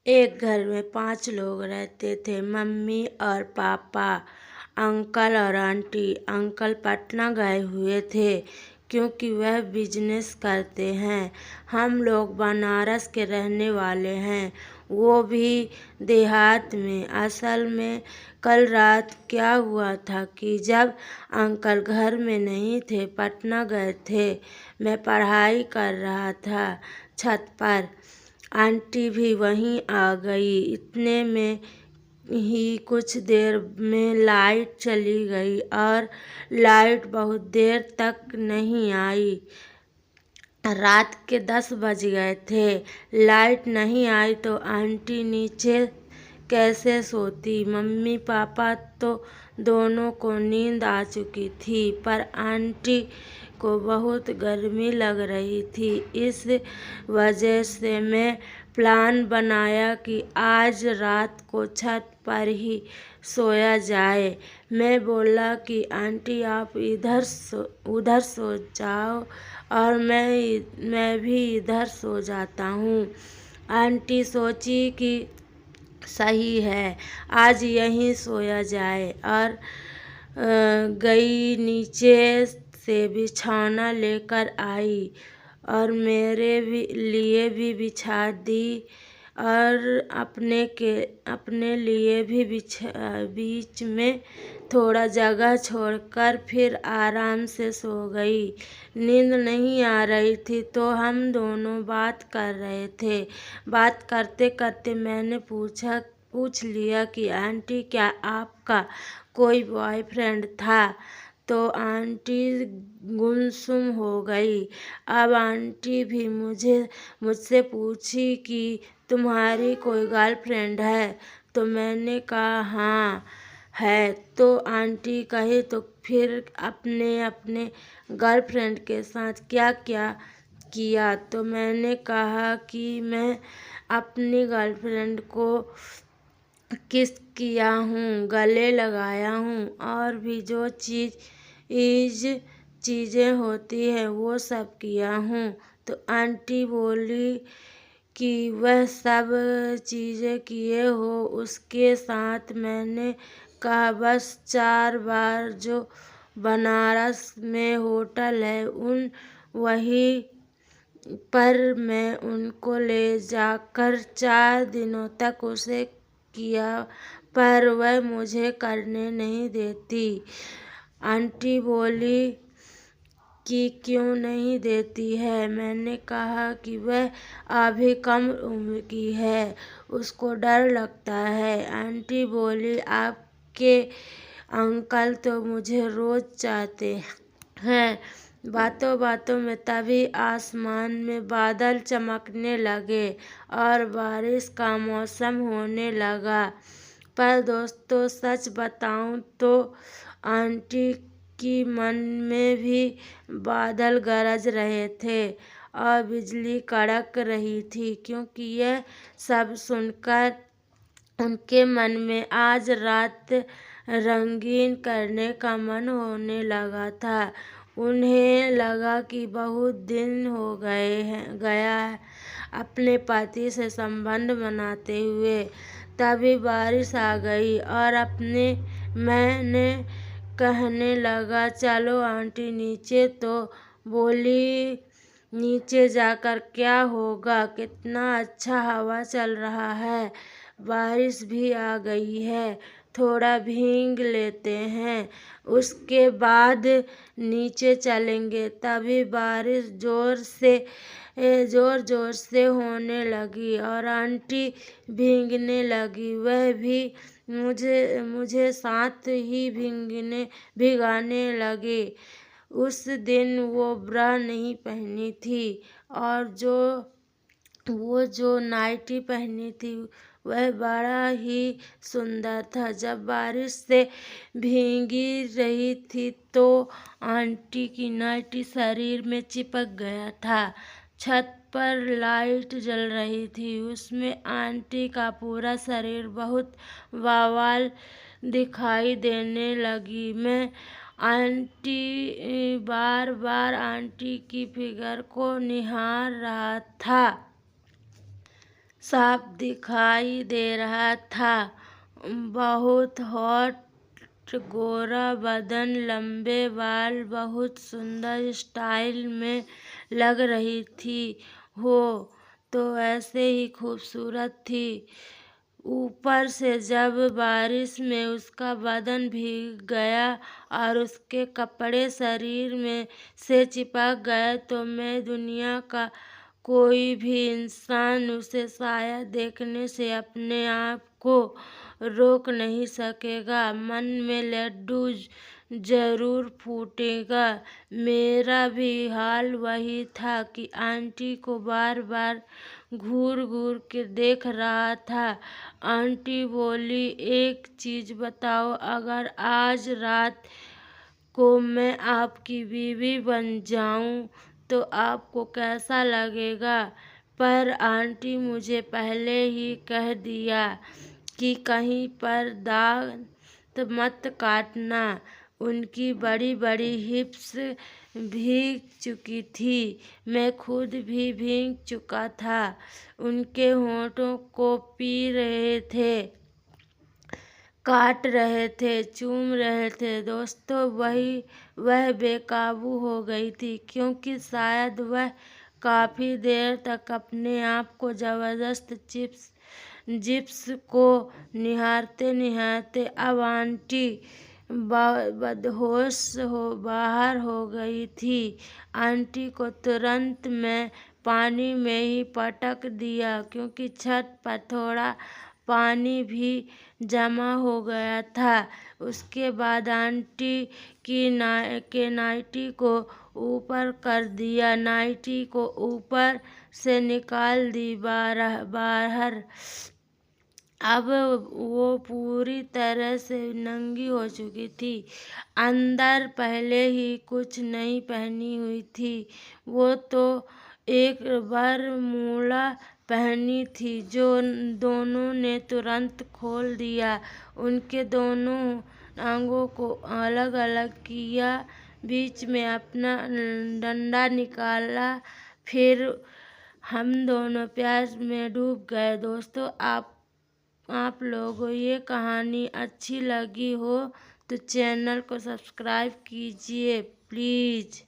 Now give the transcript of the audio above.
एक घर में 5 लोग रहते थे। मम्मी और पापा, अंकल और आंटी। अंकल पटना गए हुए थे क्योंकि वह बिजनेस करते हैं। हम लोग बनारस के रहने वाले हैं, वो भी देहात में। असल में कल रात क्या हुआ था कि जब अंकल घर में नहीं थे, पटना गए थे, मैं पढ़ाई कर रहा था छत पर। आंटी भी वहीं आ गई। इतने में ही कुछ देर में लाइट चली गई और लाइट बहुत देर तक नहीं आई। रात के 10 बज गए थे। लाइट नहीं आई तो आंटी नीचे कैसे सोती। मम्मी पापा तो दोनों को नींद आ चुकी थी, पर आंटी को बहुत गर्मी लग रही थी। इस वजह से मैं प्लान बनाया कि आज रात को छत पर ही सोया जाए। मैं बोला कि आंटी आप उधर सो जाओ और मैं भी इधर सो जाता हूँ। आंटी सोची कि सही है, आज यहीं सोया जाए, और गई नीचे से बिछौना लेकर आई और मेरे लिए भी बिछा दी और अपने लिए भी बीच में थोड़ा जगह छोड़कर फिर आराम से सो गई। नींद नहीं आ रही थी तो हम दोनों बात कर रहे थे। बात करते करते मैंने पूछ लिया कि आंटी क्या आपका कोई बॉयफ्रेंड था? तो आंटी गुमसुम हो गई। अब आंटी भी मुझसे पूछी कि तुम्हारी कोई गर्लफ्रेंड है? तो मैंने कहा हाँ है। तो आंटी कही तो फिर अपने गर्लफ्रेंड के साथ क्या क्या किया? तो मैंने कहा कि मैं अपनी गर्लफ्रेंड को किस किया हूँ, गले लगाया हूँ और भी जो चीज़ें होती हैं वो सब किया हूँ। तो आंटी बोली कि वह सब चीज़ें किए हो उसके साथ? मैंने कहा बस 4 बार जो बनारस में होटल है वहीं पर मैं उनको ले जाकर 4 दिनों तक उसे किया, पर वह मुझे करने नहीं देती। आंटी बोली कि क्यों नहीं देती है? मैंने कहा कि वह अभी कम उम्र की है, उसको डर लगता है। आंटी बोली आपके अंकल तो मुझे रोज चाहते हैं। बातों बातों में तभी आसमान में बादल चमकने लगे और बारिश का मौसम होने लगा। पर दोस्तों सच बताऊं तो आंटी की मन में भी बादल गरज रहे थे और बिजली कड़क रही थी, क्योंकि यह सब सुनकर उनके मन में आज रात रंगीन करने का मन होने लगा था। उन्हें लगा कि बहुत दिन हो गया है अपने पति से संबंध बनाते हुए। तभी बारिश आ गई और मैंने कहने लगा चलो आंटी नीचे। तो बोली नीचे जाकर क्या होगा, कितना अच्छा हवा चल रहा है, बारिश भी आ गई है, थोड़ा भीग लेते हैं, उसके बाद नीचे चलेंगे। तभी बारिश जोर जोर से होने लगी और आंटी भीगने लगी। वह भी मुझे साथ ही भिगाने लगे। उस दिन वो ब्रा नहीं पहनी थी और वो जो नाइटी पहनी थी वह बड़ा ही सुंदर था। जब बारिश से भीगी रही थी तो आंटी की नाइटी शरीर में चिपक गया था। छत पर लाइट जल रही थी, उसमें आंटी का पूरा शरीर बहुत बवाल दिखाई देने लगी। मैं बार बार आंटी की फिगर को निहार रहा था। साफ दिखाई दे रहा था। बहुत हॉट, गोरा बदन, लंबे बाल, बहुत सुंदर स्टाइल में लग रही थी। हो तो ऐसे ही खूबसूरत थी। ऊपर से जब बारिश में उसका बदन भीग गया और उसके कपड़े शरीर में से चिपक गए तो मैं दुनिया का कोई भी इंसान उसे शायद देखने से अपने आप को रोक नहीं सकेगा। मन में लड्डू जरूर फूटेगा। मेरा भी हाल वही था कि आंटी को बार बार घूर घूर के देख रहा था। आंटी बोली, एक चीज बताओ, अगर आज रात को मैं आपकी बीवी बन जाऊं तो आपको कैसा लगेगा? पर आंटी मुझे पहले ही कह दिया कि कहीं पर दांत मत काटना। उनकी बड़ी बड़ी हिप्स भीग चुकी थी। मैं खुद भी भीग चुका था। उनके होठों को पी रहे थे, काट रहे थे, चूम रहे थे। दोस्तों, वह बेकाबू हो गई थी, क्योंकि शायद वह काफी देर तक अपने आप को जबरदस्त जिप्स को निहारते निहारते अब आंटी बदहोश बाहर हो गई थी। आंटी को तुरंत मैं पानी में ही पटक दिया, क्योंकि छत पर थोड़ा पानी भी जमा हो गया था। उसके बाद आंटी के नाइटी को ऊपर कर दिया, नाइटी को ऊपर से निकाल दी बाहर। अब वो पूरी तरह से नंगी हो चुकी थी। अंदर पहले ही कुछ नहीं पहनी हुई थी। वो तो एक बरमूडा पहनी थी, जो दोनों ने तुरंत खोल दिया। उनके दोनों अंगों को अलग अलग किया, बीच में अपना डंडा निकाला, फिर हम दोनों प्यार में डूब गए। दोस्तों, आप लोगों ये कहानी अच्छी लगी हो तो चैनल को सब्सक्राइब कीजिए प्लीज़।